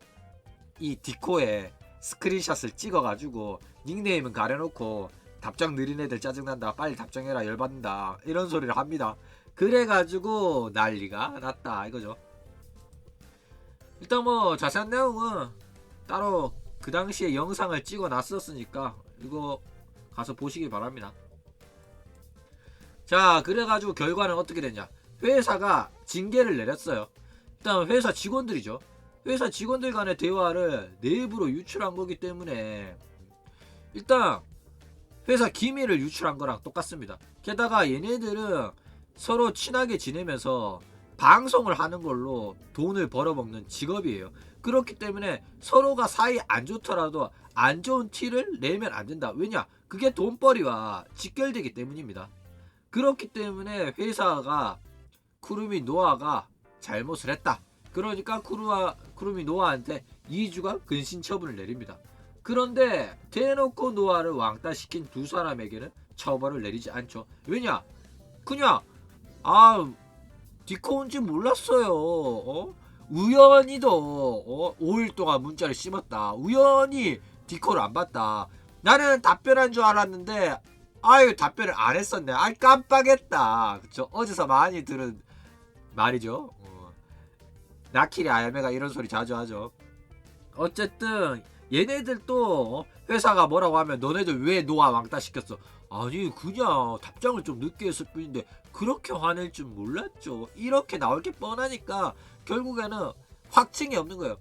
이 디코에 스크린샷을 찍어가지고 닉네임은 가려놓고 답장 느린 애들 짜증난다, 빨리 답장해라, 열받는다, 이런 소리를 합니다. 그래가지고 난리가 났다 이거죠. 일단 뭐 자세한 내용은 따로 그 당시에 영상을 찍어 놨었으니까 이거 가서 보시기 바랍니다. 자, 그래가지고 결과는 어떻게 됐냐. 회사가 징계를 내렸어요. 일단 회사 직원들이죠. 회사 직원들 간의 대화를 내부로 유출한 거기 때문에 일단 회사 기밀을 유출한 거랑 똑같습니다. 게다가 얘네들은 서로 친하게 지내면서 방송을 하는 걸로 돈을 벌어먹는 직업이에요. 그렇기 때문에 서로가 사이 안 좋더라도 안 좋은 티를 내면 안 된다. 왜냐? 그게 돈벌이와 직결되기 때문입니다. 그렇기 때문에 회사가 쿠루미 노아가 잘못을 했다. 그러니까 쿠루미 노아한테 2주간 근신 처분을 내립니다. 그런데 대놓고 노아를 왕따시킨 두 사람에게는 처벌을 내리지 않죠. 왜냐? 그냥 디코인지 몰랐어요. 우연히도 5일 동안 문자를 씹었다. 우연히 디코를 안 봤다. 나는 답변한 줄 알았는데 아유 답변을 안 했었네. 아이 깜빡했다. 그쵸? 어디서 많이 들은 말이죠. 나키리 아야메가 이런 소리 자주 하죠. 어쨌든 얘네들도 회사가 뭐라고 하면 너네들 왜 노아 왕따 시켰어? 아니 그냥 답장을 좀 늦게 했을 뿐인데 그렇게 화낼 줄 몰랐죠. 이렇게 나올 게 뻔하니까 결국에는 확증이 없는 거예요.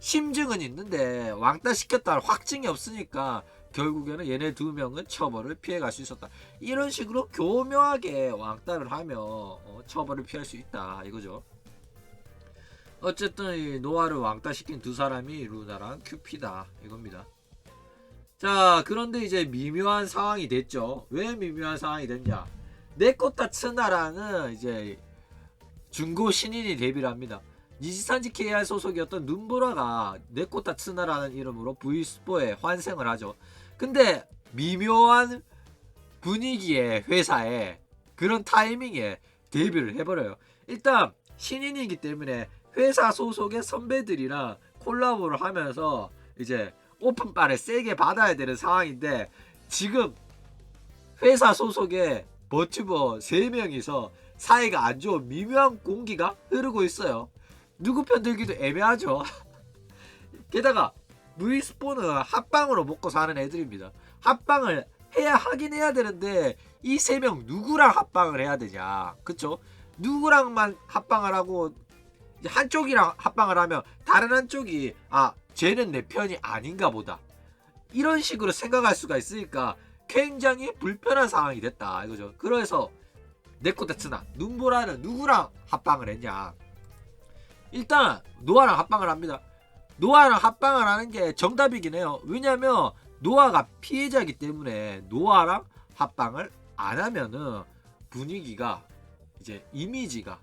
심증은 있는데 왕따 시켰다는 확증이 없으니까 결국에는 얘네 두 명은 처벌을 피해갈 수 있었다. 이런 식으로 교묘하게 왕따를 하며 처벌을 피할 수 있다 이거죠. 어쨌든 이 노아를 왕따시킨 두 사람이 루나랑 큐피다 이겁니다. 자 그런데 이제 미묘한 상황이 됐죠. 왜 미묘한 상황이 됐냐. 네코타 츠나라는 이제 중고 신인이 데뷔를 합니다. 니지산지 KR 소속이었던 눈보라가 네코타 츠나라는 이름으로 V스포에 환생을 하죠. 근데 미묘한 분위기의 회사에 그런 타이밍에 데뷔를 해버려요. 일단 신인이기 때문에 회사 소속의 선배들이랑 콜라보를 하면서 이제 오픈바를 세게 받아야 되는 상황인데 지금 회사 소속의 버튜버 3명이서 사이가 안 좋은 미묘한 공기가 흐르고 있어요. 누구 편 들기도 애매하죠. 게다가 V스포는 합방으로 먹고 사는 애들입니다. 합방을 하긴 해야 되는데 이 3명 누구랑 합방을 해야 되냐. 그쵸? 누구랑만 합방을 하고 한쪽이랑 합방을 하면 다른 한쪽이 쟤는 내 편이 아닌가 보다 이런 식으로 생각할 수가 있으니까 굉장히 불편한 상황이 됐다 이거죠. 그래서 네코타츠나 눈보라는 누구랑 합방을 했냐. 일단 노아랑 합방을 합니다. 노아랑 합방을 하는 게 정답이긴 해요. 왜냐면 노아가 피해자이기 때문에 노아랑 합방을 안 하면은 분위기가 이제 이미지가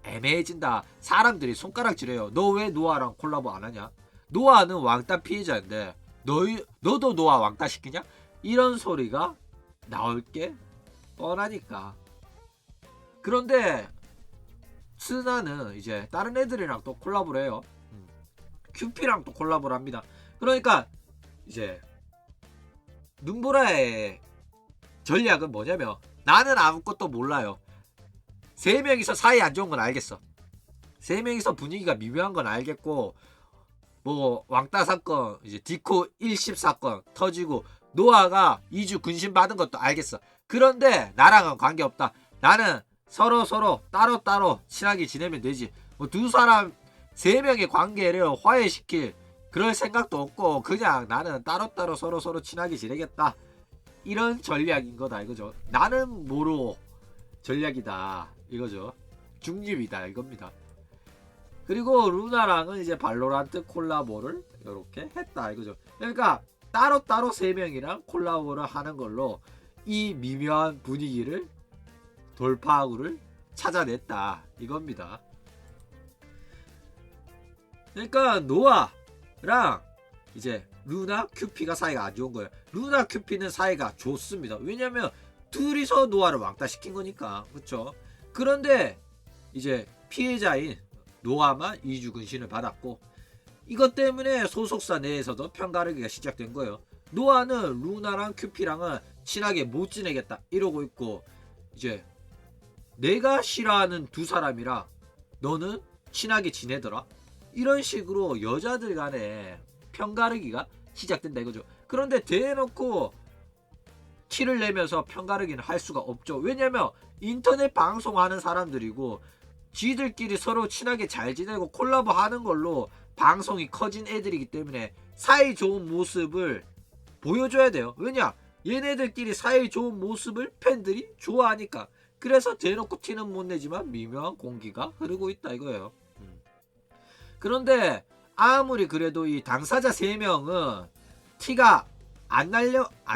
애매해진다. 사람들이 손가락질해요. 너 왜 노아랑 콜라보 안 하냐? 노아는 왕따 피해자인데 너도 노아 왕따 시키냐? 이런 소리가 나올 게 뻔하니까. 그런데 스나는 이제 다른 애들이랑 또 콜라보를 해요. 큐피랑 또 콜라보를 합니다. 그러니까 이제 눈보라의 전략은 뭐냐면 나는 아무것도 몰라요. 3명이서 사이 안 좋은 건 알겠어. 3명이서 분위기가 미묘한 건 알겠고 뭐 왕따 사건 이제 디코 1십 사건 터지고 노아가 2주 군신 받은 것도 알겠어. 그런데 나랑은 관계없다. 나는 서로 따로 친하게 지내면 되지. 뭐 두 사람 3명의 관계를 화해시킬 그럴 생각도 없고 그냥 나는 따로 서로 친하게 지내겠다. 이런 전략인 거다 이거죠. 나는 모로 전략이다 이거죠. 중립이다 이겁니다. 그리고 루나랑은 이제 발로란트 콜라보를 이렇게 했다 이거죠. 그러니까 따로 3명이랑 콜라보를 하는 걸로 이 미묘한 분위기를 돌파구를 찾아냈다 이겁니다. 그러니까 노아랑 이제 루나 큐피가 사이가 안 좋은 거예요. 루나 큐피는 사이가 좋습니다. 왜냐면 둘이서 노아를 왕따 시킨 거니까. 그렇죠? 그런데 이제 피해자인 노아만 2주 근신을 받았고 이것 때문에 소속사 내에서도 편가르기가 시작된 거예요. 노아는 루나랑 큐피랑은 친하게 못 지내겠다 이러고 있고 이제 내가 싫어하는 두 사람이랑 너는 친하게 지내더라 이런 식으로 여자들 간에 편가르기가 시작된다 이거죠. 그런데 대놓고 티를 내면서 편가르기는 할 수가 없죠. 왜냐면 인터넷 방송하는 사람들이고 지들끼리 서로 친하게 잘 지내고 콜라보 하는 걸로 방송이 커진 애들이기 때문에 사이 좋은 모습을 보여줘야 돼요. 왜냐? 얘네들끼리 사이 좋은 모습을 팬들이 좋아하니까. 그래서 대놓고 티는 못 내지만 미묘한 공기가 흐르고 있다 이거예요. 그런데 아무리 그래도 이 당사자 3명은 티가 안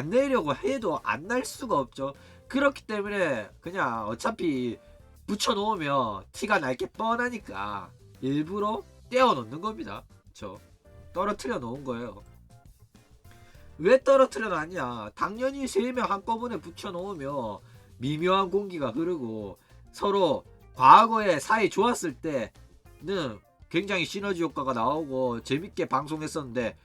내려고 해도 안 날 수가 없죠. 그렇기 때문에 그냥 어차피 붙여놓으면 티가 날 게 뻔하니까 일부러 떼어놓는 겁니다. 그쵸? 떨어뜨려 놓은 거예요. 왜 떨어뜨려 놨냐? 당연히 3명 한꺼번에 붙여놓으면 미묘한 공기가 흐르고 서로 과거에 사이 좋았을 때는 굉장히 시너지 효과가 나오고 재밌게 방송했었는데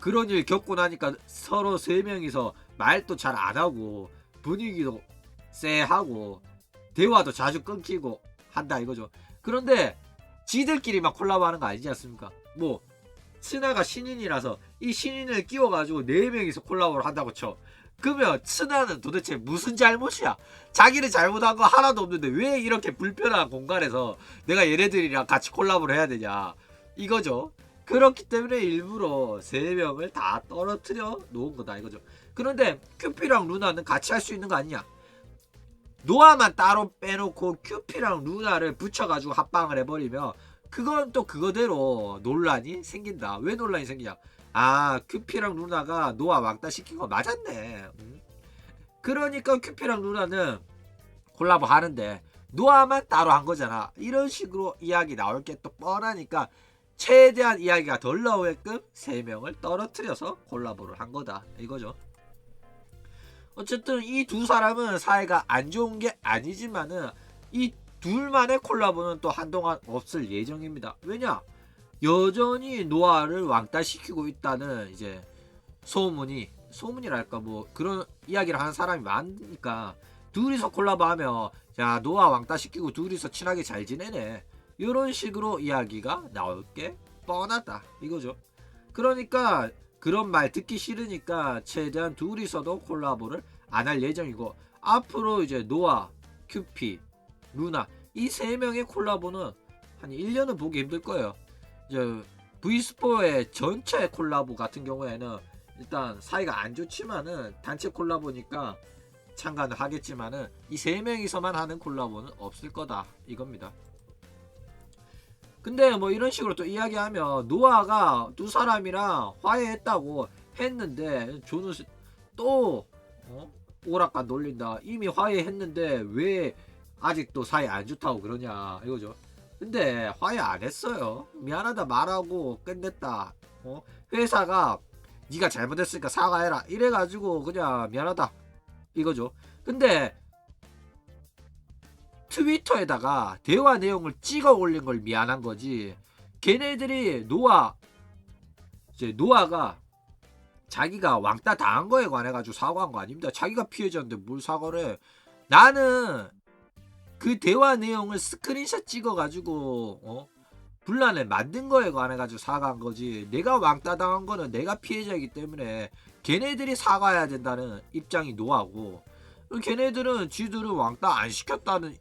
그런 일 겪고 나니까 서로 3명이서 말도 잘 안하고 분위기도 쎄하고 대화도 자주 끊기고 한다 이거죠. 그런데 지들끼리 막 콜라보하는 거 아니지 않습니까? 뭐 츠나가 신인이라서 이 신인을 끼워가지고 4명이서 콜라보를 한다고 쳐. 그러면 츠나는 도대체 무슨 잘못이야? 자기는 잘못한 거 하나도 없는데 왜 이렇게 불편한 공간에서 내가 얘네들이랑 같이 콜라보를 해야 되냐 이거죠. 그렇기 때문에 일부러 3명을 다 떨어뜨려 놓은 거다 이거죠. 그런데 큐피랑 루나는 같이 할 수 있는 거 아니냐? 노아만 따로 빼놓고 큐피랑 루나를 붙여가지고 합방을 해버리면 그건 또 그거대로 논란이 생긴다. 왜 논란이 생기냐? 아, 큐피랑 루나가 노아 왕따 시킨 거 맞았네. 그러니까 큐피랑 루나는 콜라보 하는데 노아만 따로 한 거잖아. 이런 식으로 이야기 나올 게 또 뻔하니까 최대한 이야기가 덜 나오게끔 3명을 떨어뜨려서 콜라보를 한 거다 이거죠. 어쨌든 이 두 사람은 사이가 안 좋은 게 아니지만은 이 둘만의 콜라보는 또 한동안 없을 예정입니다. 왜냐? 여전히 노아를 왕따시키고 있다는 이제 소문이랄까 뭐 그런 이야기를 하는 사람이 많으니까 둘이서 콜라보하면 야 노아 왕따시키고 둘이서 친하게 잘 지내네 이런 식으로 이야기가 나올 게 뻔하다 이거죠. 그러니까 그런 말 듣기 싫으니까 최대한 둘이서도 콜라보를 안 할 예정이고 앞으로 이제 노아, 큐피, 루나 이 3명의 콜라보는 한 1년은 보기 힘들 거예요. 이제 V4의 전체 콜라보 같은 경우에는 일단 사이가 안 좋지만은 단체 콜라보니까 참가는 하겠지만은 이 3명이서만 하는 콜라보는 없을 거다 이겁니다. 근데 뭐 이런 식으로 또 이야기하면 노아가 두 사람이랑 화해했다고 했는데 저는 또 오락관 놀린다. 이미 화해했는데 왜 아직도 사이 안 좋다고 그러냐 이거죠. 근데 화해 안 했어요. 미안하다 말하고 끝냈다. 회사가 네가 잘못했으니까 사과해라 이래가지고 그냥 미안하다 이거죠. 근데 트위터에다가 대화 내용을 찍어 올린 걸 미안한 거지. 걔네들이 노아가 자기가 왕따 당한 거에 관해 가지고 사과한 거 아닙니다. 자기가 피해자인데 뭘 사과를 해. 나는 그 대화 내용을 스크린샷 찍어 가지고 분란을 만든 거에 관해 가지고 사과한 거지. 내가 왕따 당한 거는 내가 피해자이기 때문에 걔네들이 사과해야 된다는 입장이 노아고, 걔네들은 지들은 왕따 안 시켰다는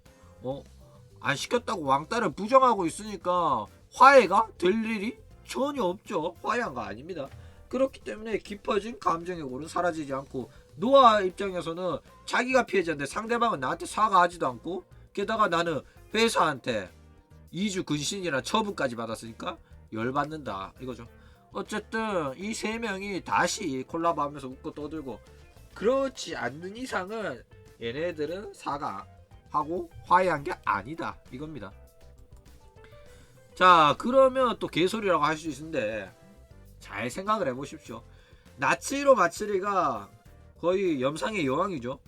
안 시켰다고 왕따를 부정하고 있으니까 화해가 될 일이 전혀 없죠. 화해한 거 아닙니다. 그렇기 때문에 깊어진 감정의 골은 사라지지 않고, 노아 입장에서는 자기가 피해자인데 상대방은 나한테 사과하지도 않고, 게다가 나는 회사한테 2주 근신이나 처분까지 받았으니까 열받는다 이거죠. 어쨌든 이 3명이 다시 콜라보하면서 웃고 떠들고, 그렇지 않는 이상은 얘네들은 사과하고 화해한 게 아니다 이겁니다. 자, 그러면 또 개소리라고 할 수 있는데 잘 생각을 해보십시오. 나치로 마츠리가 거의 염상의 여왕이죠.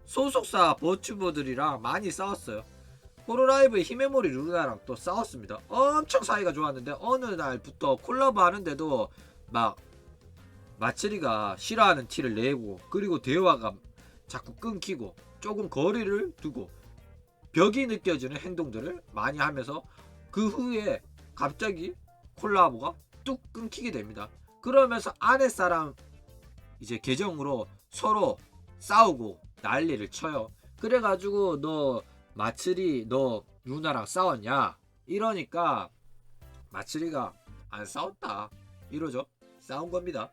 소속사 버튜버들이랑 많이 싸웠어요. 호로라이브의 히메모리 루나랑 또 싸웠습니다. 엄청 사이가 좋았는데 어느 날부터 콜라보 하는데도 막 마츠리가 싫어하는 티를 내고, 그리고 대화가 자꾸 끊기고 조금 거리를 두고 벽이 느껴지는 행동들을 많이 하면서 그 후에 갑자기 콜라보가 뚝 끊기게 됩니다. 그러면서 아랫사람 이제 계정으로 서로 싸우고 난리를 쳐요. 그래가지고 너 마츠리 너 루나랑 싸웠냐 이러니까 마츠리가 안 싸웠다 이러죠. 싸운 겁니다.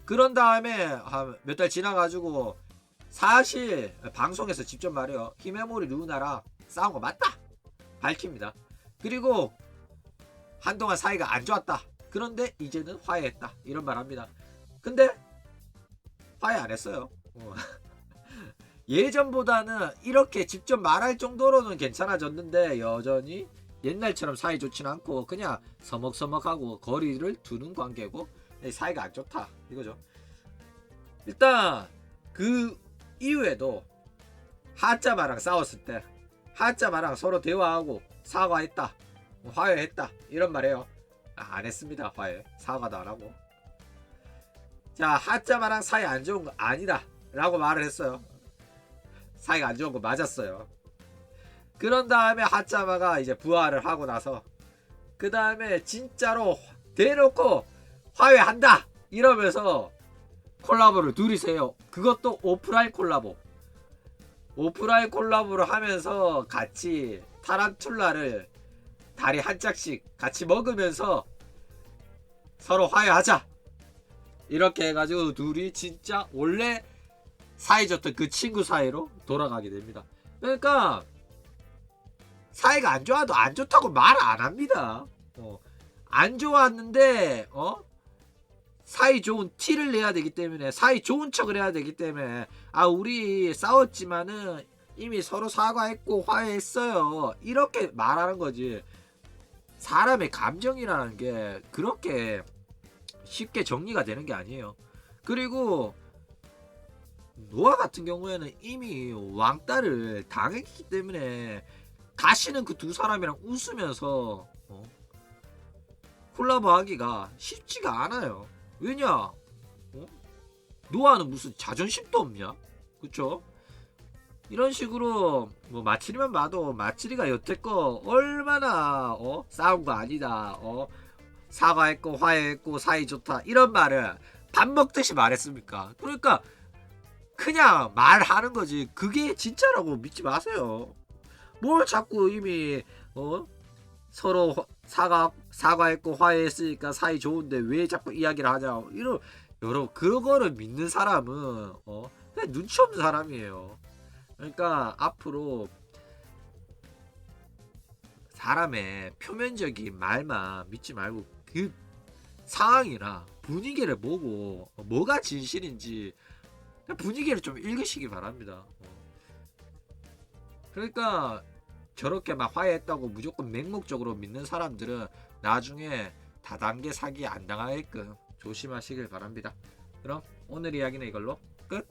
그런 다음에 몇 달 지나가지고 사실 방송에서 직접 말해요. 히메모리 루나랑 싸운 거 맞다 밝힙니다. 그리고 한동안 사이가 안 좋았다. 그런데 이제는 화해했다 이런 말 합니다. 근데 화해 안 했어요. 예전보다는 이렇게 직접 말할 정도로는 괜찮아졌는데 여전히 옛날처럼 사이 좋진 않고 그냥 서먹서먹하고 거리를 두는 관계고 사이가 안 좋다 이거죠. 일단 그 이후에도 하짜마랑 싸웠을 때 하짜마랑 서로 대화하고 사과했다 화해했다 이런 말해요. 안 했습니다. 화해 사과도 안 하고. 자, 하짜마랑 사이 안 좋은 거 아니다 라고 말을 했어요. 사이가 안 좋은 거 맞았어요. 그런 다음에 하짜마가 이제 부활을 하고 나서 그 다음에 진짜로 대놓고 화해한다 이러면서 콜라보를 둘이서 해요. 그것도 오프라인 콜라보. 오프라인 콜라보를 하면서 같이 타란툴라를 다리 한 짝씩 같이 먹으면서 서로 화해하자 이렇게 해가지고 둘이 진짜 원래 사이좋던 그 친구 사이로 돌아가게 됩니다. 그러니까 사이가 안 좋아도 안 좋다고 말 안 합니다. 안 좋았는데 사이 좋은 티를 내야 되기 때문에, 사이 좋은 척을 해야 되기 때문에, 아 우리 싸웠지만은 이미 서로 사과했고 화해했어요 이렇게 말하는 거지. 사람의 감정이라는 게 그렇게 쉽게 정리가 되는 게 아니에요. 그리고 노아 같은 경우에는 이미 왕따를 당했기 때문에 다시는 그 두 사람이랑 웃으면서 콜라보 하기가 쉽지가 않아요. 왜냐? 노아는 무슨 자존심도 없냐? 그쵸? 이런 식으로 뭐 마치리만 봐도 마치리가 여태껏 얼마나 싸운 거 아니다, 사과했고 화해했고 사이 좋다 이런 말을 밥 먹듯이 말했습니까? 그러니까 그냥 말하는 거지 그게 진짜라고 믿지 마세요. 뭘 자꾸 이미 서로 사과했고 화해했으니까 사이 좋은데 왜 자꾸 이야기를 하냐, 이런 여러분 그거를 믿는 사람은 그냥 눈치 없는 사람이에요. 그러니까 앞으로 사람의 표면적인 말만 믿지 말고 그 상황이나 분위기를 보고 뭐가 진실인지 분위기를 좀 읽으시기 바랍니다. 그러니까 저렇게 막 화해했다고 무조건 맹목적으로 믿는 사람들은 나중에 다단계 사기 안 당하게끔 조심하시길 바랍니다. 그럼 오늘 이야기는 이걸로 끝.